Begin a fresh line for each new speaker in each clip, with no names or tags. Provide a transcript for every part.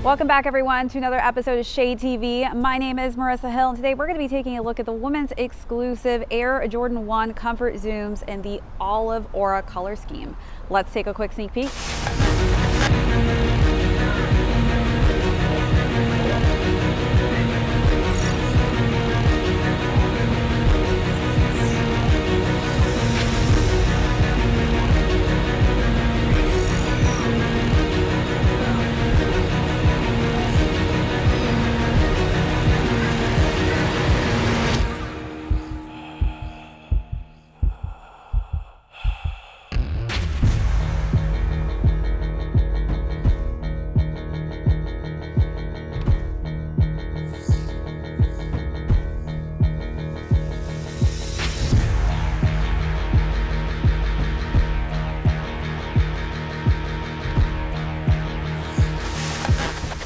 Welcome back everyone to another episode of ShadeTV. My name is Marissa Hill and today we're going to be taking a look at the women's exclusive Air Jordan 1 Comfort Zooms in the olive aura color scheme. Let's take a quick sneak peek.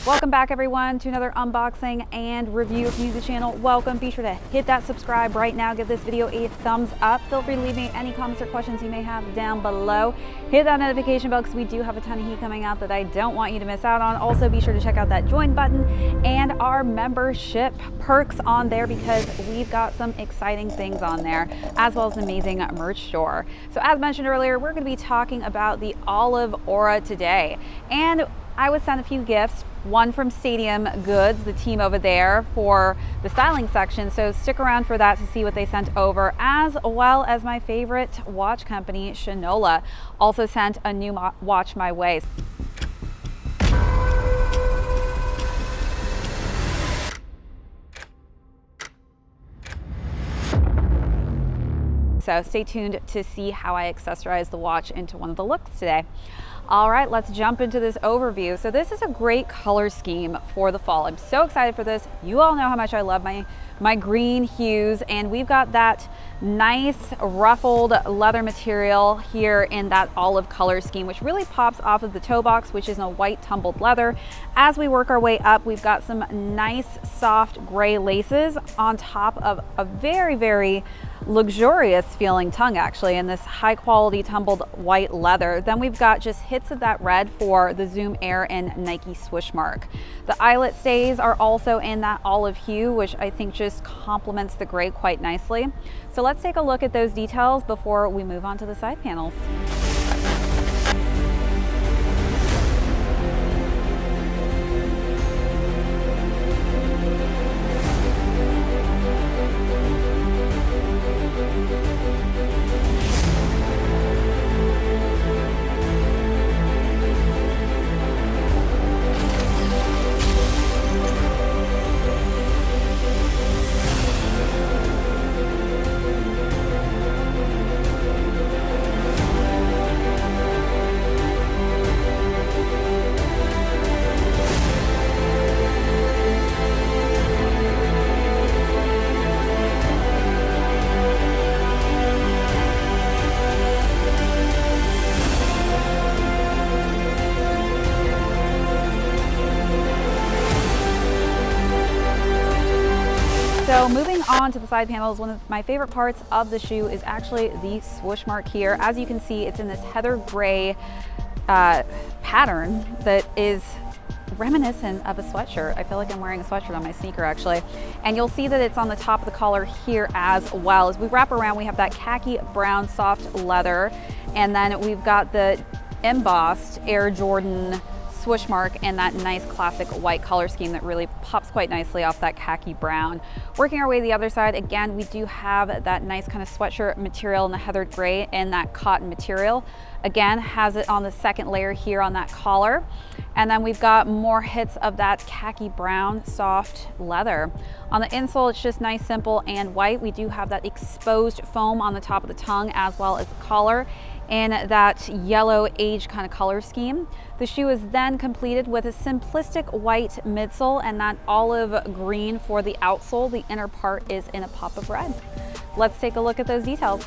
Welcome back everyone to another unboxing and review. If you're new to the channel, welcome. Be sure to hit that subscribe right now. Give this video a thumbs up. Feel free to leave me any comments or questions you may have down below. Hit that notification bell because we do have a ton of heat coming out that I don't want you to miss out on. Also be sure to check out that join button and our membership perks on there because we've got some exciting things on there as well as an amazing merch store. So as mentioned earlier, we're going to be talking about the olive aura today, and I was sent a few gifts, one from Stadium Goods, the team over there, for the styling section, so stick around for that to see what they sent over, as well as my favorite watch company, Shinola, also sent a new watch my way. So stay tuned to see how I accessorize the watch into one of the looks today. All right, let's jump into this overview. So this is a great color scheme for the fall. I'm so excited for this. You all know how much I love my green hues, and we've got that nice ruffled leather material here in that olive color scheme, which really pops off of the toe box, which is a white tumbled leather. As we work our way up, we've got some nice soft gray laces on top of a very, very luxurious feeling tongue, actually, in this high quality tumbled white leather. Then we've got just hits of that red for the Zoom Air and Nike swoosh mark. The eyelet stays are also in that olive hue, which I think just complements the gray quite nicely. So let's take a look at those details before we move on to the side panels. So moving on to the side panels, one of my favorite parts of the shoe is actually the swoosh mark here. As you can see, it's in this heather gray pattern that is reminiscent of a sweatshirt. I feel like I'm wearing a sweatshirt on my sneaker actually. And you'll see that it's on the top of the collar here as well. As we wrap around, we have that khaki brown soft leather, and then we've got the embossed Air Jordan swoosh mark and that nice classic white color scheme that really pops quite nicely off that khaki brown. Working our way to the other side, again, we do have that nice kind of sweatshirt material in the heathered gray and that cotton material. Again, has it on the second layer here on that collar. And then we've got more hits of that khaki brown soft leather. On the insole, it's just nice, simple, and white. We do have that exposed foam on the top of the tongue as well as the collar in that yellow age kind of color scheme. The shoe is then completed with a simplistic white midsole and that olive green for the outsole. The inner part is in a pop of red. Let's take a look at those details.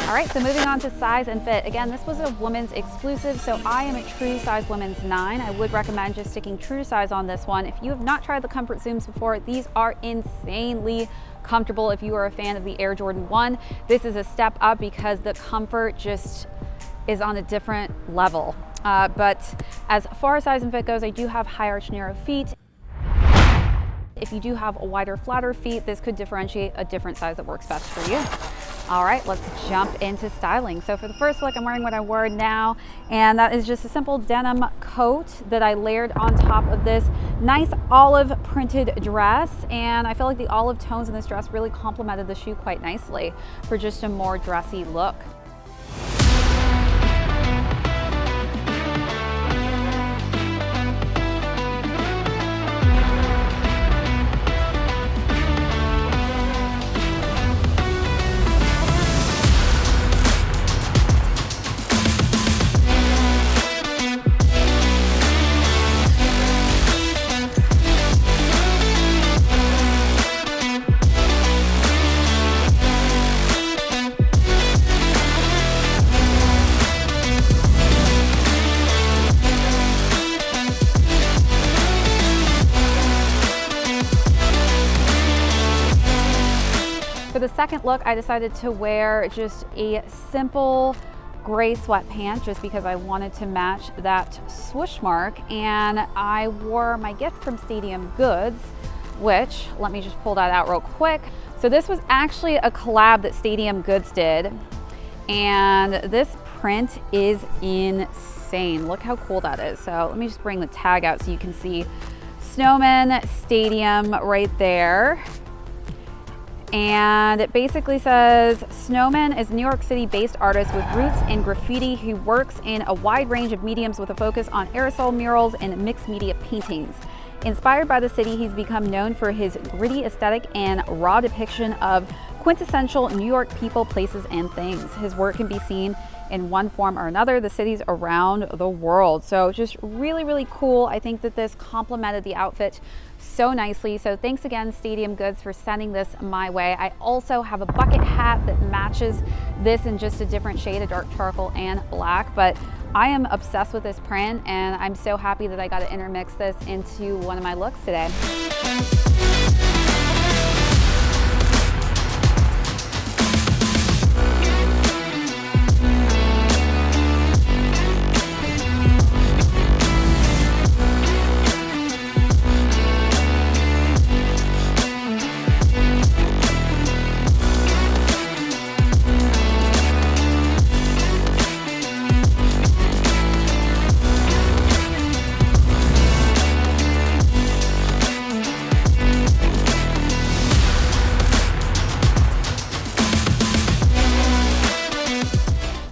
All right, so moving on to size and fit. Again, this was a women's exclusive, so I am a true size women's 9. I would recommend just sticking true to size on this one. If you have not tried the Comfort Zooms before, these are insanely comfortable. If you are a fan of the Air Jordan 1, this is a step up because the comfort just is on a different level. But as far as size and fit goes, I do have high arch narrow feet. If you do have a wider, flatter feet, this could differentiate a different size that works best for you. All right, let's jump into styling. So for the first look, I'm wearing what I'm wearing now, and that is just a simple denim coat that I layered on top of this nice olive printed dress. And I feel like the olive tones in this dress really complemented the shoe quite nicely for just a more dressy look. For the second look, I decided to wear just a simple gray sweatpant just because I wanted to match that swoosh mark, and I wore my gift from Stadium Goods, which, let me just pull that out real quick. So this was actually a collab that Stadium Goods did, and this print is insane. Look how cool that is. So let me just bring the tag out so you can see Snowman Stadium right there. And it basically says, Snowman is a New York City based artist with roots in graffiti who works in a wide range of mediums with a focus on aerosol murals and mixed media paintings. Inspired by the city, he's become known for his gritty aesthetic and raw depiction of quintessential New York people, places, and things. His work can be seen in one form or another, the cities around the world. So just really, really cool. I think that this complemented the outfit so nicely. So thanks again, Stadium Goods, for sending this my way. I also have a bucket hat that matches this in just a different shade of dark charcoal and black, but I am obsessed with this print, and I'm so happy that I got to intermix this into one of my looks today.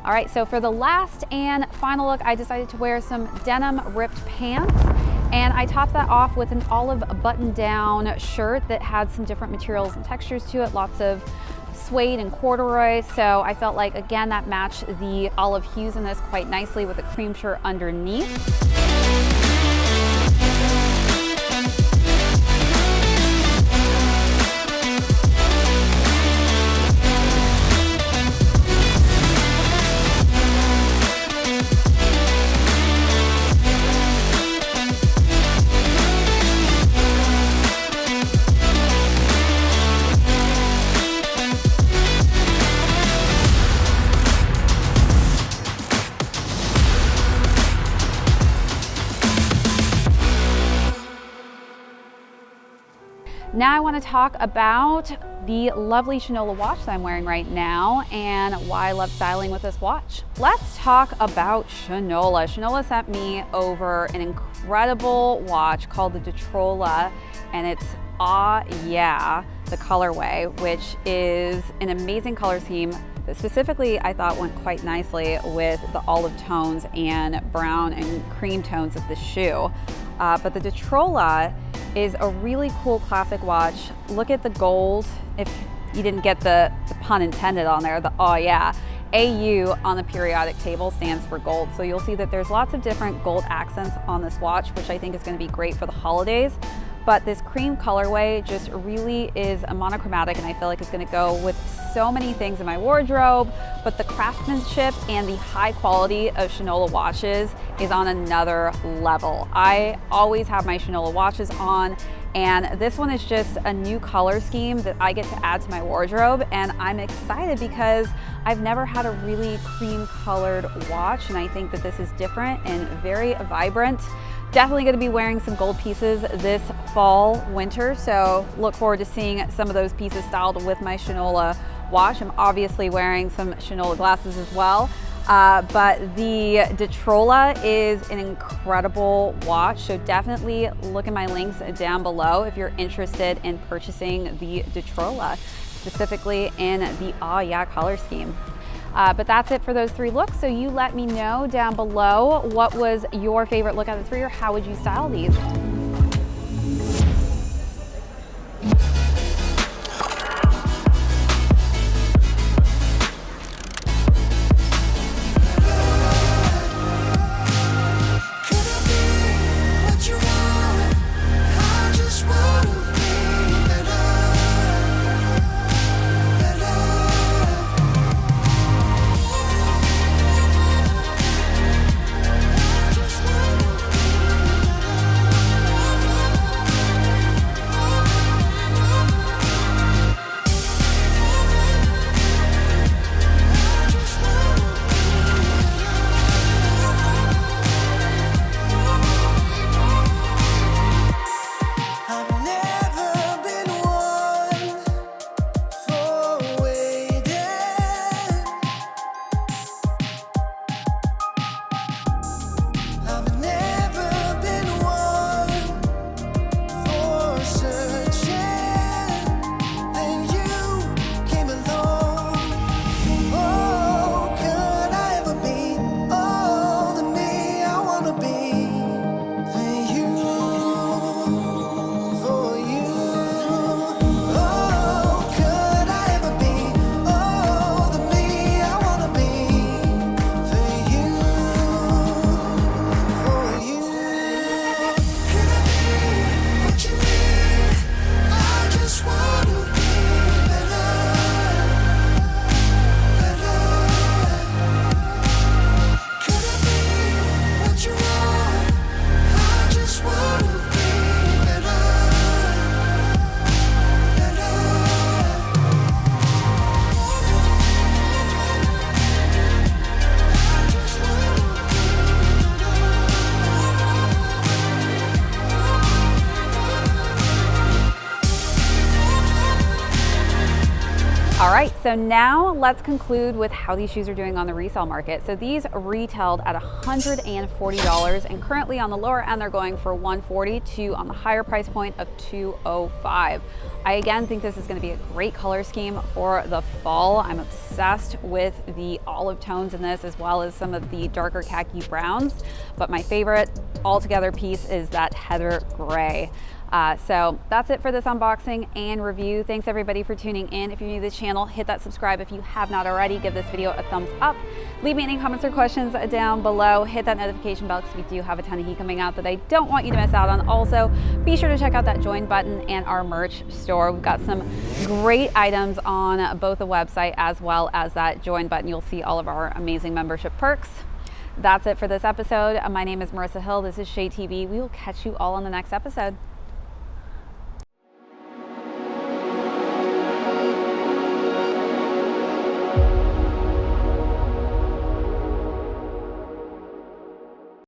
All right, so for the last and final look, I decided to wear some denim ripped pants, and I topped that off with an olive button-down shirt that had some different materials and textures to it, lots of suede and corduroy. So I felt like, again, that matched the olive hues in this quite nicely with a cream shirt underneath. Now I want to talk about the lovely Shinola watch that I'm wearing right now and why I love styling with this watch. Let's talk about Shinola. Shinola sent me over an incredible watch called the Detrola, and it's Yeah, the colorway, which is an amazing color scheme that specifically I thought went quite nicely with the olive tones and brown and cream tones of the shoe. But the Detrola is a really cool classic watch. Look at the gold, if you didn't get the pun intended on there, the yeah. AU on the periodic table stands for gold. So you'll see that there's lots of different gold accents on this watch, which I think is going to be great for the holidays. but this cream colorway just really is a monochromatic, and I feel like it's gonna go with so many things in my wardrobe. But the craftsmanship and the high quality of Shinola watches is on another level. I always have my Shinola watches on, and this one is just a new color scheme that I get to add to my wardrobe, and I'm excited because I've never had a really cream colored watch, and I think that this is different and very vibrant. Definitely going to be wearing some gold pieces this fall, winter, so look forward to seeing some of those pieces styled with my Shinola watch. I'm obviously wearing some Shinola glasses as well. But the Detrola is an incredible watch, so definitely look at my links down below if you're interested in purchasing the Detrola, specifically in the Ah Yeah color scheme. But that's it for those 3 looks, so you let me know down below what was your favorite look out of the 3, or how would you style these? All right, so now let's conclude with how these shoes are doing on the resale market. So these retailed at $140, and currently on the lower end, they're going for $140 to on the higher price point of $205. I again think this is gonna be a great color scheme for the fall. I'm obsessed with the olive tones in this, as well as some of the darker khaki browns. But my favorite altogether piece is that heather gray. So that's it for this unboxing and review. Thanks everybody for tuning in. If you're new to the channel, hit that subscribe if you have not already. Give this video a thumbs up. Leave me any comments or questions down below. Hit that notification bell because we do have a ton of heat coming out that I don't want you to miss out on. Also, be sure to check out that join button and our merch store. We've got some great items on both the website as well as that join button. You'll see all of our amazing membership perks. That's it for this episode. My name is Marissa Hill. This is ShadeTV. We will catch you all on the next episode.